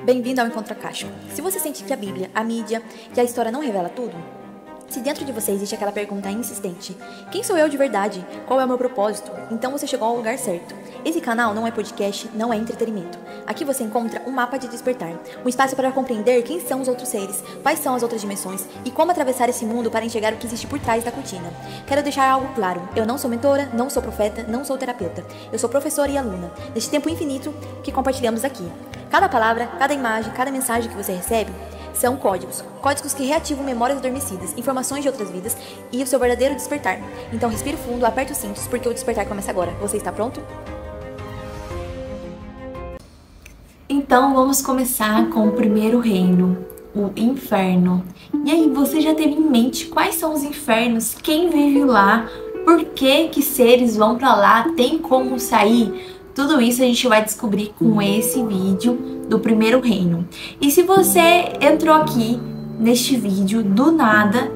Bem-vindo ao Encontro Acástico. Se você sente que a Bíblia, a mídia e a história não revela tudo, se dentro de você existe aquela pergunta insistente, quem sou eu de verdade? Qual é o meu propósito? Então você chegou ao lugar certo. Esse canal não é podcast, não é entretenimento. Aqui você encontra um mapa de despertar, um espaço para compreender quem são os outros seres, quais são as outras dimensões e como atravessar esse mundo para enxergar o que existe por trás da cortina. Quero deixar algo claro, eu não sou mentora, não sou profeta, não sou terapeuta. Eu sou professora e aluna, deste tempo infinito que compartilhamos aqui. Cada palavra, cada imagem, cada mensagem que você recebe são códigos que reativam memórias adormecidas, informações de outras vidas e o seu verdadeiro despertar. Então respire fundo, aperte os cintos, porque o despertar começa agora. Você está pronto? Então vamos começar com o primeiro reino, o inferno. E aí, você já teve em mente quais são os infernos? Quem vive lá? Por que seres vão pra lá? Tem como sair? Tudo isso a gente vai descobrir com esse vídeo do primeiro reino. E se você entrou aqui neste vídeo do nada,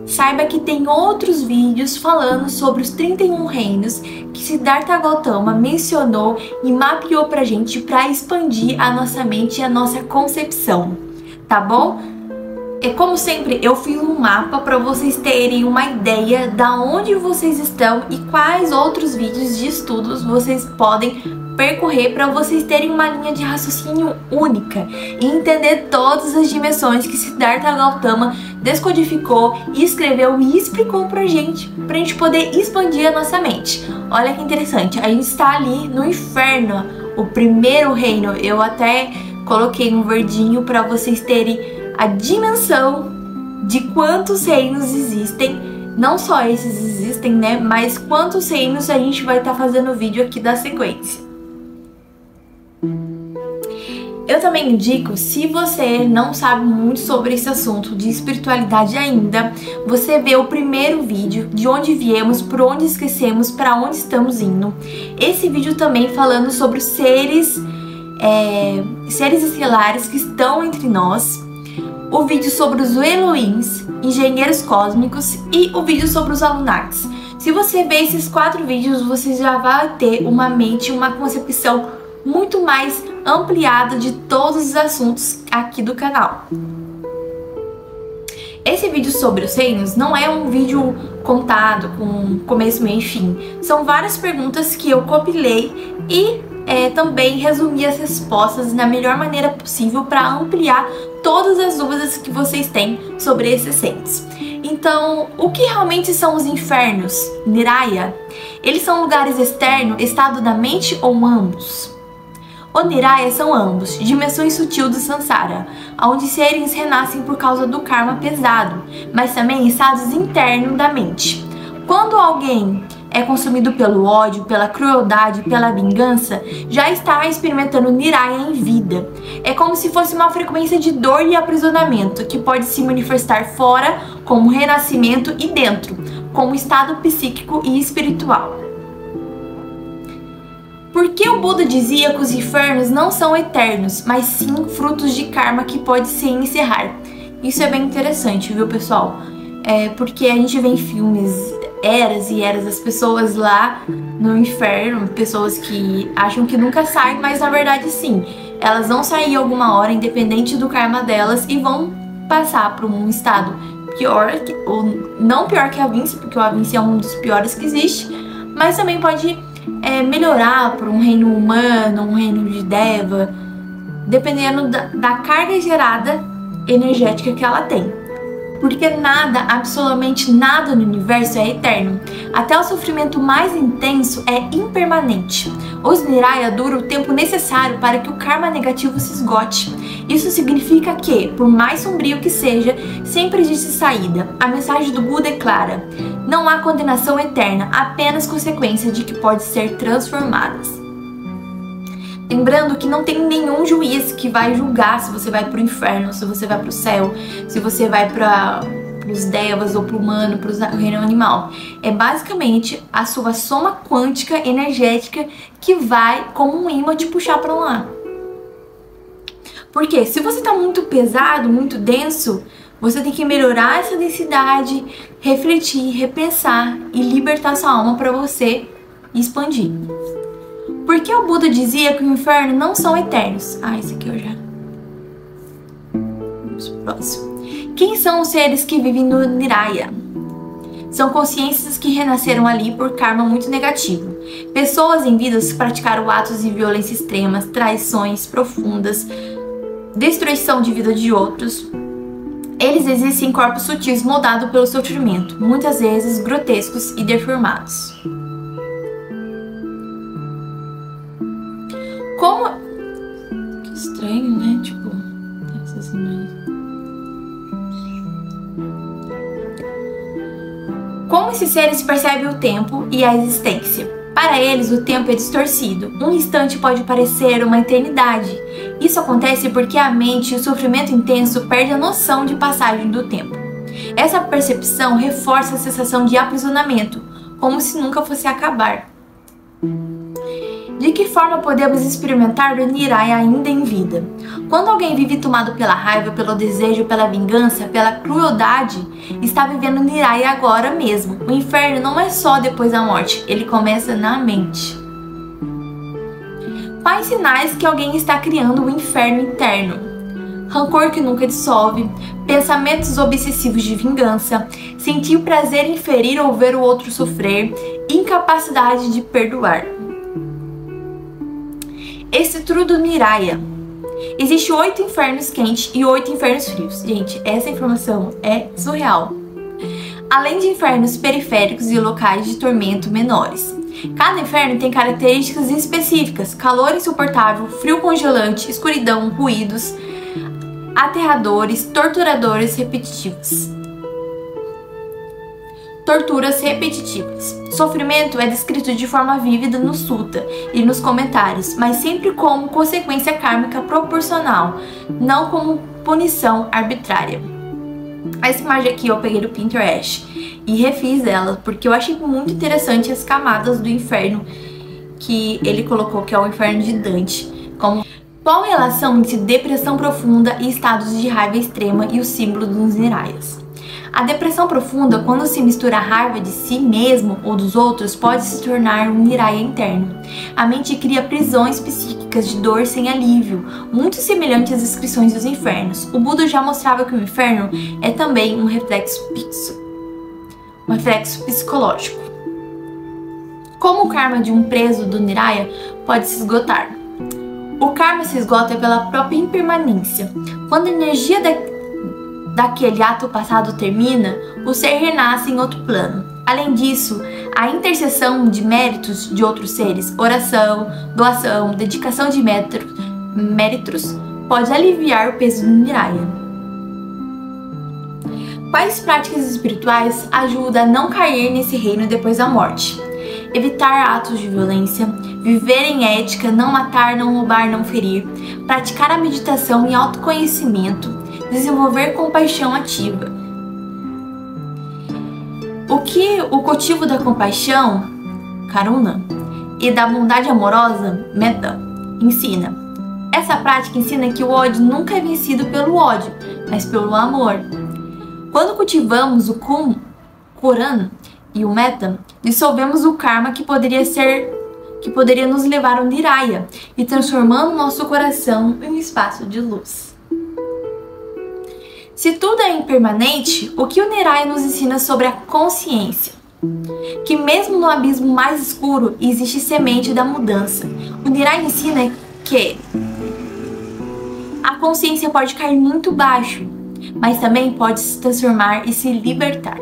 saiba que tem outros vídeos falando sobre os 31 reinos que Siddhartha Gautama mencionou e mapeou pra gente para expandir a nossa mente e a nossa concepção, tá bom? E como sempre, eu fiz um mapa para vocês terem uma ideia da onde vocês estão e quais outros vídeos de estudos vocês podem percorrer para vocês terem uma linha de raciocínio única e entender todas as dimensões que Siddhartha Gautama descodificou e escreveu e explicou pra gente poder expandir a nossa mente. Olha que interessante, a gente está ali no inferno, o primeiro reino. Eu até coloquei um verdinho para vocês terem a dimensão de quantos reinos existem. Não só esses existem, né? Mas quantos reinos a gente vai estar fazendo vídeo aqui da sequência. Eu também indico, se você não sabe muito sobre esse assunto de espiritualidade ainda, você vê o primeiro vídeo, de onde viemos, por onde esquecemos, para onde estamos indo. Esse vídeo também falando sobre os seres estelares que estão entre nós. O vídeo sobre os Elohims, engenheiros cósmicos, e o vídeo sobre os Anunnakis. Se você ver esses 4 vídeos, você já vai ter uma mente, uma concepção muito mais ampliada de todos os assuntos aqui do canal. Esse vídeo sobre os reinos não é um vídeo contado com começo, meio e fim. São várias perguntas que eu compilei e também resumi as respostas da melhor maneira possível para ampliar todas as dúvidas que vocês têm sobre esses reinos. Então, o que realmente são os infernos? Niraya? Eles são lugares externos, estado da mente ou ambos? O Niraya são ambos, dimensões sutil do Sansara, onde seres renascem por causa do karma pesado, mas também estados internos da mente. Quando alguém é consumido pelo ódio, pela crueldade, pela vingança, já está experimentando Niraya em vida. É como se fosse uma frequência de dor e aprisionamento, que pode se manifestar fora, como renascimento, e dentro, como estado psíquico e espiritual. Por que o Buda dizia que os infernos não são eternos, mas sim frutos de karma que pode se encerrar? Isso é bem interessante, viu, pessoal? Porque a gente vê em filmes eras e eras das pessoas lá no inferno, pessoas que acham que nunca saem, mas na verdade sim, elas vão sair alguma hora, independente do karma delas, e vão passar por um estado pior, ou não pior que a Vinci, porque a Vinci é um dos piores que existe, mas também pode melhorar para um reino humano, um reino de Deva, dependendo da carga gerada energética que ela tem. Porque nada, absolutamente nada no universo é eterno. Até o sofrimento mais intenso é impermanente. Os Niraya duram o tempo necessário para que o karma negativo se esgote. Isso significa que, por mais sombrio que seja, sempre existe saída. A mensagem do Buda é clara: não há condenação eterna, apenas consequência de que pode ser transformadas. Lembrando que não tem nenhum juiz que vai julgar se você vai pro inferno, se você vai pro céu, se você vai pros devas ou pro humano, pro reino animal. É basicamente a sua soma quântica energética que vai, como um imã, te puxar pra lá. Porque se você tá muito pesado, muito denso, você tem que melhorar essa densidade, refletir, repensar e libertar sua alma para você expandir. Porque o Buda dizia que o inferno não são eternos. Esse aqui eu já Próximo. Quem são os seres que vivem no Niraya? São consciências que renasceram ali por karma muito negativo. Pessoas em vidas que praticaram atos de violência extremas, traições profundas, destruição de vida de outros. Eles existem em corpos sutis moldados pelo sofrimento, muitas vezes grotescos e deformados. Como... Que estranho, né? Tipo, essas imagens. Como esses seres percebem o tempo e a existência? Para eles, o tempo é distorcido. Um instante pode parecer uma eternidade. Isso acontece porque a mente e o sofrimento intenso perdem a noção de passagem do tempo. Essa percepção reforça a sensação de aprisionamento, como se nunca fosse acabar. De que forma podemos experimentar o Niraya ainda em vida? Quando alguém vive tomado pela raiva, pelo desejo, pela vingança, pela crueldade, está vivendo Niraya agora mesmo. O inferno não é só depois da morte, ele começa na mente. Quais sinais que alguém está criando o inferno interno? Rancor que nunca dissolve, pensamentos obsessivos de vingança, sentir prazer em ferir ou ver o outro sofrer, incapacidade de perdoar. Estrutura do Niraya. Existem 8 infernos quentes e 8 infernos frios. Gente, essa informação é surreal. Além de infernos periféricos e locais de tormento menores. Cada inferno tem características específicas: calor insuportável, frio congelante, escuridão, ruídos, aterradores, torturadores repetitivos. Torturas repetitivas. Sofrimento é descrito de forma vívida no sutta e nos comentários, mas sempre como consequência kármica proporcional, não como punição arbitrária. Essa imagem aqui eu peguei do Pinterest e refiz ela, porque eu achei muito interessante as camadas do inferno que ele colocou, que é o inferno de Dante. Qual a relação entre depressão profunda e estados de raiva extrema e o símbolo dos Nirayas? A depressão profunda, quando se mistura a raiva de si mesmo ou dos outros, pode se tornar um Niraya interno. A mente cria prisões psíquicas de dor sem alívio, muito semelhante às descrições dos infernos. O Buda já mostrava que o inferno é também um reflexo psicológico. Como o karma de um preso do Niraya pode se esgotar? O karma se esgota pela própria impermanência. Quando a energia daquele ato passado termina, o ser renasce em outro plano. Além disso, a intercessão de méritos de outros seres, oração, doação, dedicação de méritos, pode aliviar o peso do Niraya. Quais práticas espirituais ajudam a não cair nesse reino depois da morte? Evitar atos de violência, viver em ética, não matar, não roubar, não ferir, praticar a meditação e autoconhecimento, desenvolver compaixão ativa. O que o cultivo da compaixão, Karuna, e da bondade amorosa, Metta, ensina? Essa prática ensina que o ódio nunca é vencido pelo ódio, mas pelo amor. Quando cultivamos o Kuran e o Metta, dissolvemos o karma que poderia nos levar ao Niraya e transformando nosso coração em um espaço de luz. Se tudo é impermanente, o que o Niraya nos ensina sobre a consciência? Que mesmo no abismo mais escuro existe semente da mudança. O Niraya ensina que a consciência pode cair muito baixo, mas também pode se transformar e se libertar.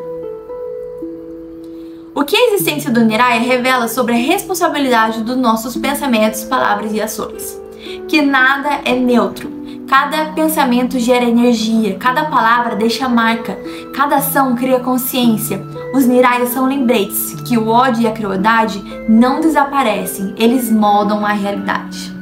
O que a existência do Niraya revela sobre a responsabilidade dos nossos pensamentos, palavras e ações? Que nada é neutro. Cada pensamento gera energia, cada palavra deixa marca, cada ação cria consciência. Os Nirayas são lembretes que o ódio e a crueldade não desaparecem, eles moldam a realidade.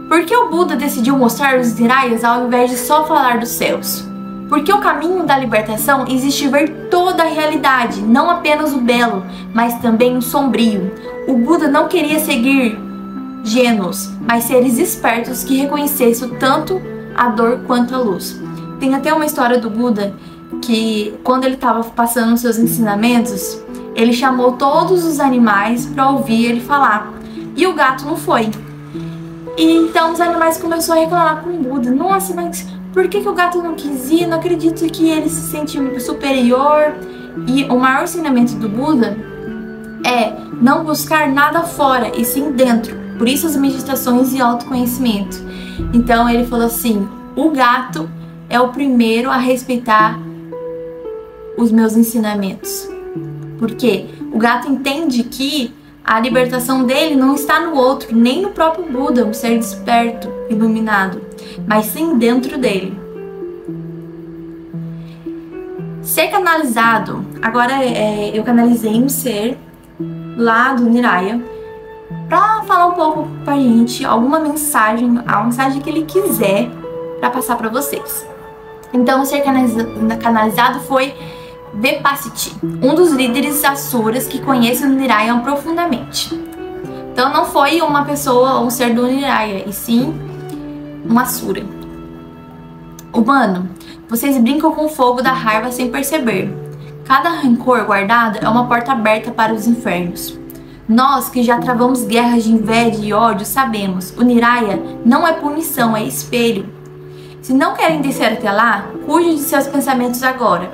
Por que o Buda decidiu mostrar os Nirayas ao invés de só falar dos céus? Porque o caminho da libertação existe ver toda a realidade, não apenas o belo, mas também o sombrio. O Buda não queria seguir gênios, mas seres espertos que reconhecessem tanto a dor quanto a luz. Tem até uma história do Buda que, quando ele estava passando os seus ensinamentos, ele chamou todos os animais para ouvir ele falar, e o gato não foi. E então os animais começaram a reclamar com o Buda: nossa, mas por que o gato não quis ir? Não acredito que ele se sente superior. E o maior ensinamento do Buda é não buscar nada fora, e sim dentro. Por isso as meditações e autoconhecimento. Então ele falou assim, o gato é o primeiro a respeitar os meus ensinamentos. Porque o gato entende que a libertação dele não está no outro, nem no próprio Buda, um ser desperto, iluminado, mas sim dentro dele. Ser canalizado. Agora eu canalizei um ser lá do Niraya para falar um pouco pra gente alguma mensagem, a mensagem que ele quiser para passar para vocês. Então o ser canalizado foi Vepasiti, um dos líderes asuras que conhece o Niraya profundamente. Então não foi uma pessoa ou um ser do Niraya, e sim um asura. Humano, vocês brincam com o fogo da raiva sem perceber. Cada rancor guardado é uma porta aberta para os infernos. Nós que já travamos guerras de inveja e ódio sabemos, o Niraya não é punição, é espelho. Se não querem descer até lá, cuide de seus pensamentos agora.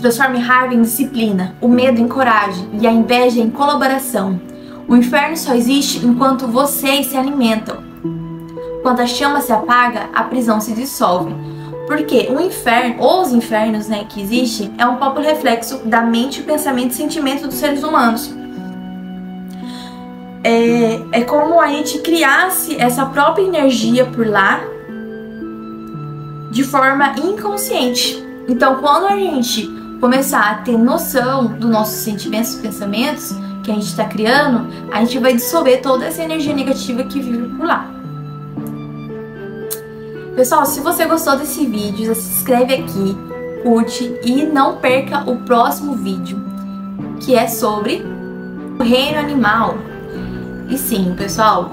Transforme raiva em disciplina, o medo em coragem e a inveja em colaboração. O inferno só existe enquanto vocês se alimentam. Quando a chama se apaga, a prisão se dissolve. Porque o inferno, ou os infernos, que existem, é um próprio reflexo da mente, pensamento e sentimento dos seres humanos. É como a gente criasse essa própria energia por lá de forma inconsciente. Então, quando a gente começar a ter noção dos nossos sentimentos e pensamentos que a gente está criando, a gente vai dissolver toda essa energia negativa que vive por lá. Pessoal, se você gostou desse vídeo, já se inscreve aqui, curte e não perca o próximo vídeo, que é sobre o reino animal. E sim, pessoal,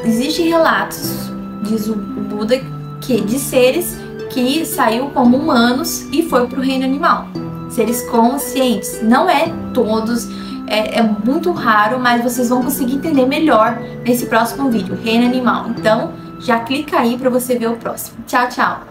existem relatos, diz o Buda, de seres que saiu como humanos e foi para o reino animal. Seres conscientes, não é todos, é muito raro, mas vocês vão conseguir entender melhor nesse próximo vídeo, reino animal. Então, já clica aí para você ver o próximo. Tchau, tchau!